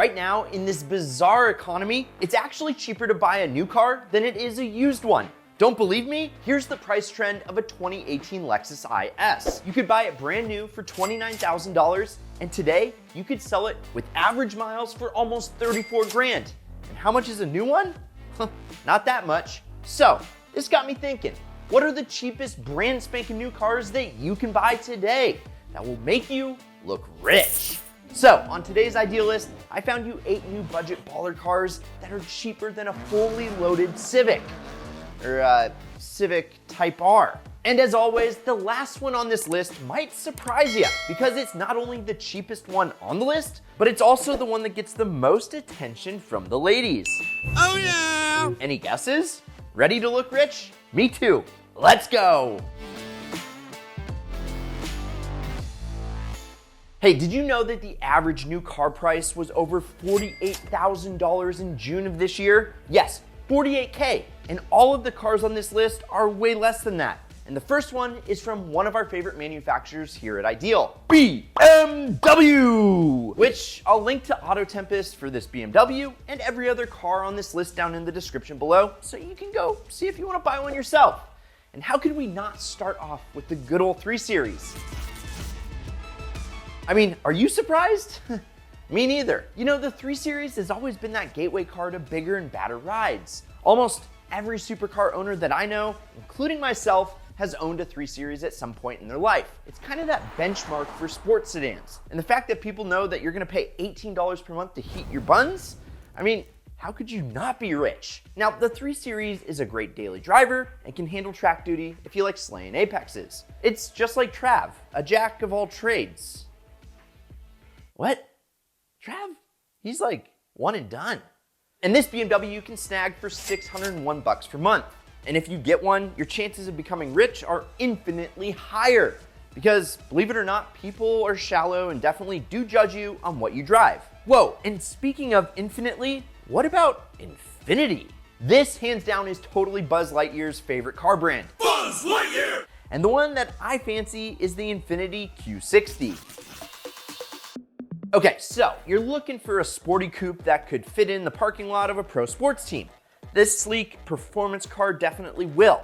Right now, in this bizarre economy, it's actually cheaper to buy a new car than it is a used one. Don't believe me? Here's the price trend of a 2018 Lexus IS. You could buy it brand new for $29,000, and today you could sell it with average miles for almost 34 grand. And how much is a new one? Not that much. So, this got me thinking, what are the cheapest brand spanking new cars that you can buy today that will make you look rich? So, on today's Idea List, I found you 8 new budget baller cars that are cheaper than a fully loaded Civic, or Civic Type R. And as always, the last one on this list might surprise you because it's not only the cheapest one on the list, but it's also the one that gets the most attention from the ladies. Oh yeah! Any guesses? Ready to look rich? Me too. Let's go. Hey, did you know that the average new car price was over $48,000 in June of this year? Yes, 48K. And all of the cars on this list are way less than that. And the first one is from one of our favorite manufacturers here at Ideal, BMW, which I'll link to AutoTEMPEST for this BMW and every other car on this list down in the description below, so you can go see if you want to buy one yourself. And how could we not start off with the good old 3 Series? I mean, are you surprised? Me neither. You know, the 3 Series has always been that gateway car to bigger and badder rides. Almost every supercar owner that I know, including myself, has owned a 3 Series at some point in their life. It's kind of that benchmark for sports sedans. And the fact that people know that you're gonna pay $18 per month to heat your buns, I mean, how could you not be rich? Now, the 3 Series is a great daily driver and can handle track duty if you like slaying apexes. It's just like Trav, a jack of all trades. What? Trav? He's like one and done. And this BMW you can snag for $601 per month. And if you get one, your chances of becoming rich are infinitely higher. Because believe it or not, people are shallow and definitely do judge you on what you drive. Whoa, and speaking of infinitely, what about Infiniti? This hands down is totally Buzz Lightyear's favorite car brand. Buzz Lightyear! And the one that I fancy is the Infiniti Q60. Okay, so you're looking for a sporty coupe that could fit in the parking lot of a pro sports team. This sleek performance car definitely will.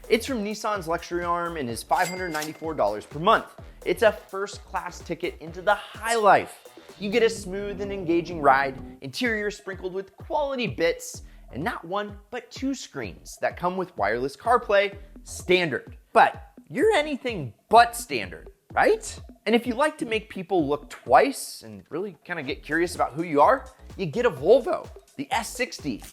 It's from Nissan's luxury arm and is $594 per month. It's a first-class ticket into the high life. You get a smooth and engaging ride, interior sprinkled with quality bits, and not 1, but 2 screens that come with wireless CarPlay standard. But you're anything but standard, right? And if you like to make people look twice and really kind of get curious about who you are, you get a Volvo, the S60.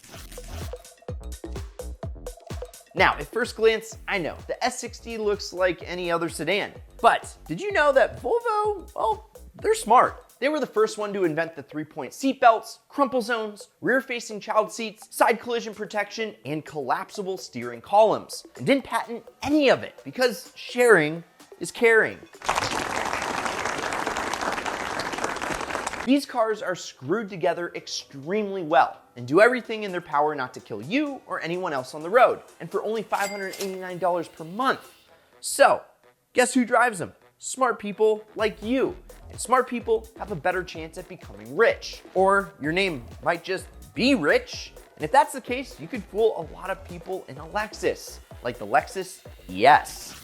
Now, at first glance, I know, the S60 looks like any other sedan. But did you know that Volvo, well, they're smart. They were the first one to invent the 3-point seat belts, crumple zones, rear-facing child seats, side collision protection, and collapsible steering columns. And didn't patent any of it because sharing is caring. These cars are screwed together extremely well and do everything in their power not to kill you or anyone else on the road, and for only $589 per month. So, guess who drives them? Smart people like you. And smart people have a better chance at becoming rich. Or your name might just be Rich. And if that's the case, you could fool a lot of people in a Lexus, like the Lexus IS.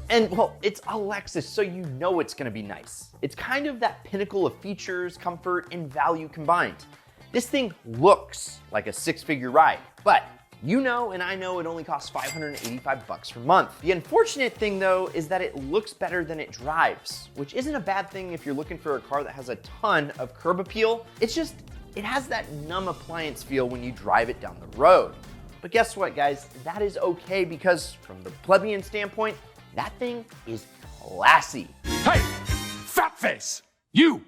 And well, it's a Lexus, so you know it's gonna be nice. It's kind of that pinnacle of features, comfort, and value combined. This thing looks like a 6-figure ride, but you know and I know it only costs $585 per month. The unfortunate thing though is that it looks better than it drives, which isn't a bad thing if you're looking for a car that has a ton of curb appeal. It's just, it has that numb appliance feel when you drive it down the road. But guess what, guys? That is okay because from the plebeian standpoint, that thing is classy. Hey, fat face! You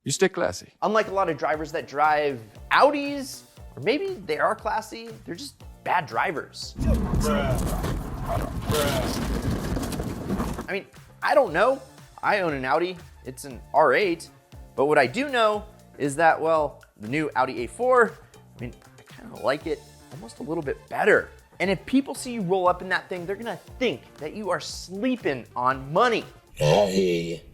stay classy. Unlike a lot of drivers that drive Audis, or maybe they are classy, they're just bad drivers. I mean, I don't know. I own an Audi. It's an R8. But what I do know is that, well, the new Audi A4, I mean, I kind of like it almost a little bit better. And if people see you roll up in that thing, they're gonna think that you are sleeping on money. Hey.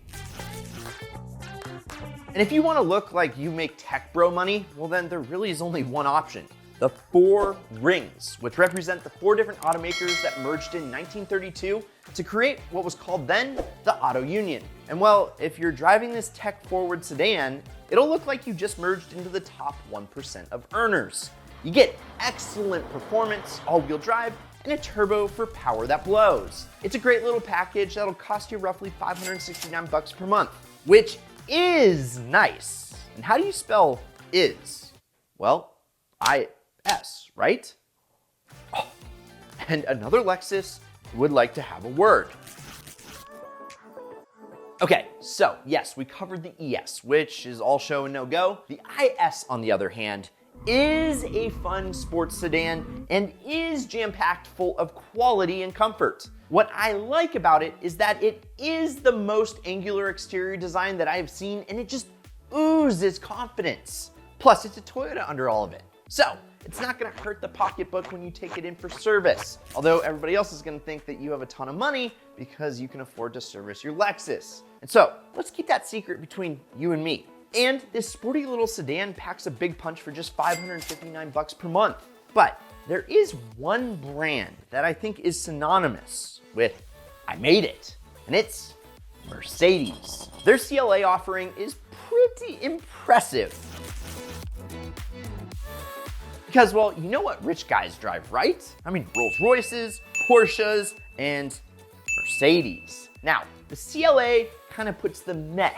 And if you want to look like you make tech bro money, well then there really is only one option. The 4 rings, which represent the 4 different automakers that merged in 1932 to create what was called then the Auto Union. And well, if you're driving this tech-forward sedan, it'll look like you just merged into the top 1% of earners. You get excellent performance, all-wheel drive, and a turbo for power that blows. It's a great little package that'll cost you roughly $569 per month, which is nice. And how do you spell is? Well, IS, right? Oh, and another Lexus would like to have a word. Okay, so yes, we covered the ES, which is all show and no go. The IS, on the other hand, is a fun sports sedan and is jam-packed full of quality and comfort. What I like about it is that it is the most angular exterior design that I have seen, and it just oozes confidence. Plus, it's a Toyota under all of it. So, it's not gonna hurt the pocketbook when you take it in for service. Although everybody else is gonna think that you have a ton of money because you can afford to service your Lexus. And so, let's keep that secret between you and me. And this sporty little sedan packs a big punch for just $559 per month. But there is one brand that I think is synonymous with I made it, and it's Mercedes. Their CLA offering is pretty impressive. Because, well, you know what rich guys drive, right? I mean, Rolls Royces, Porsches, and Mercedes. Now, the CLA kind of puts the meh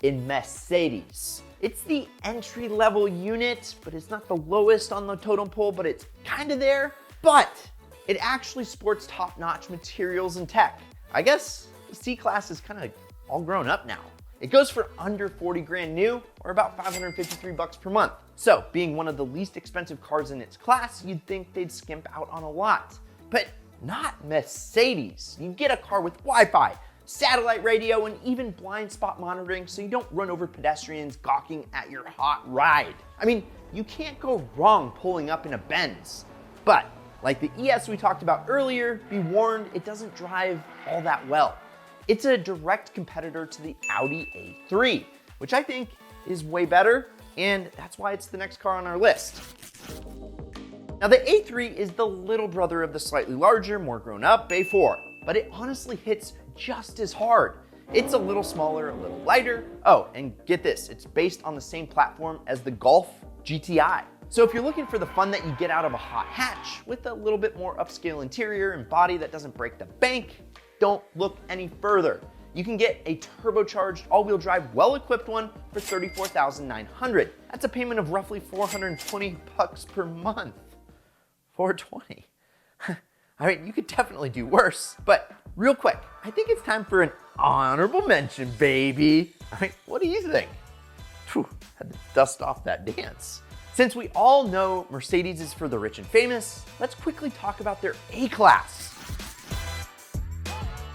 in Mercedes. It's the entry-level unit, but it's not the lowest on the totem pole, but it's kind of there. But it actually sports top-notch materials and tech. I guess the C-Class is kind of all grown up now. It goes for under 40 grand new, or about 553 bucks per month. So, being one of the least expensive cars in its class, you'd think they'd skimp out on a lot. But not Mercedes. You get a car with Wi-Fi, satellite radio, and even blind spot monitoring so you don't run over pedestrians gawking at your hot ride. I mean, you can't go wrong pulling up in a Benz. But, like the ES we talked about earlier, be warned, it doesn't drive all that well. It's a direct competitor to the Audi A3, which I think is way better, and that's why it's the next car on our list. Now the A3 is the little brother of the slightly larger, more grown up A4, but it honestly hits just as hard. It's a little smaller, a little lighter. Oh, and get this, it's based on the same platform as the Golf GTI. So if you're looking for the fun that you get out of a hot hatch with a little bit more upscale interior and body that doesn't break the bank, don't look any further. You can get a turbocharged all-wheel drive, well-equipped one for $34,900. That's a payment of roughly 420 bucks per month. 420. I mean, you could definitely do worse, but real quick, I think it's time for an honorable mention, baby. I mean, what do you think? Whew, had to dust off that dance. Since we all know Mercedes is for the rich and famous, let's quickly talk about their A-Class.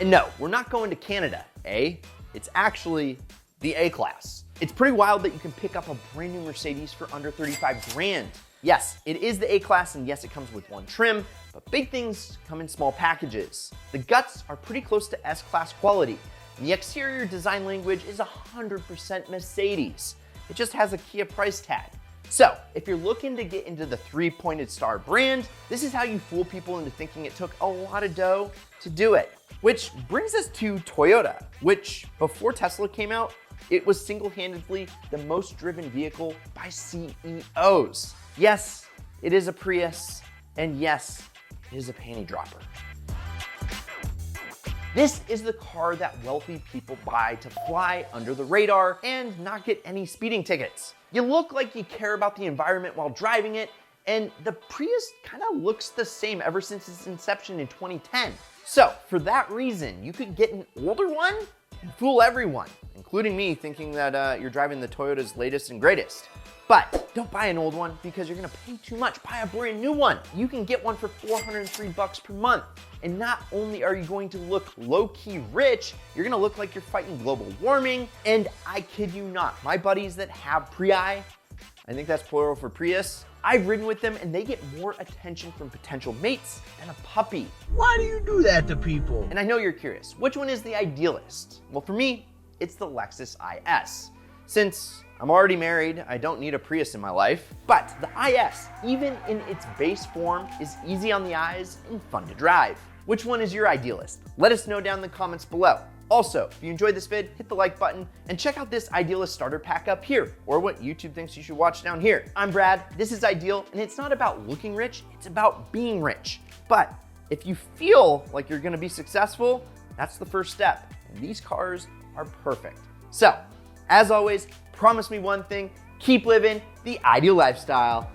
And no, we're not going to Canada, eh? It's actually the A-Class. It's pretty wild that you can pick up a brand new Mercedes for under 35 grand. Yes, it is the A-Class, and yes, it comes with one trim, but big things come in small packages. The guts are pretty close to S-Class quality, and the exterior design language is 100% Mercedes. It just has a Kia price tag. So, if you're looking to get into the 3-pointed star brand, this is how you fool people into thinking it took a lot of dough to do it. Which brings us to Toyota, which before Tesla came out, it was single-handedly the most driven vehicle by CEOs. Yes, it is a Prius, and yes, it is a panty dropper. This is the car that wealthy people buy to fly under the radar and not get any speeding tickets. You look like you care about the environment while driving it, and the Prius kind of looks the same ever since its inception in 2010. So, for that reason, you could get an older one and fool everyone, including me thinking that you're driving the Toyota's latest and greatest. But don't buy an old one because you're gonna pay too much. Buy a brand new one. You can get one for 403 bucks per month. And not only are you going to look low-key rich, you're gonna look like you're fighting global warming. And I kid you not, my buddies that have Prii, I think that's plural for Prius, I've ridden with them and they get more attention from potential mates than a puppy. Why do you do that to people? And I know you're curious, which one is the idealist? Well, for me, it's the Lexus IS. Since I'm already married, I don't need a Prius in my life. But the IS, even in its base form, is easy on the eyes and fun to drive. Which one is your idealist? Let us know down in the comments below. Also, if you enjoyed this vid, hit the like button and check out this Idealist starter pack up here, or what YouTube thinks you should watch down here. I'm Brad, this is Ideal, and it's not about looking rich, it's about being rich. But if you feel like you're gonna be successful, that's the first step, and these cars are perfect. So, as always, promise me one thing, keep living the ideal lifestyle.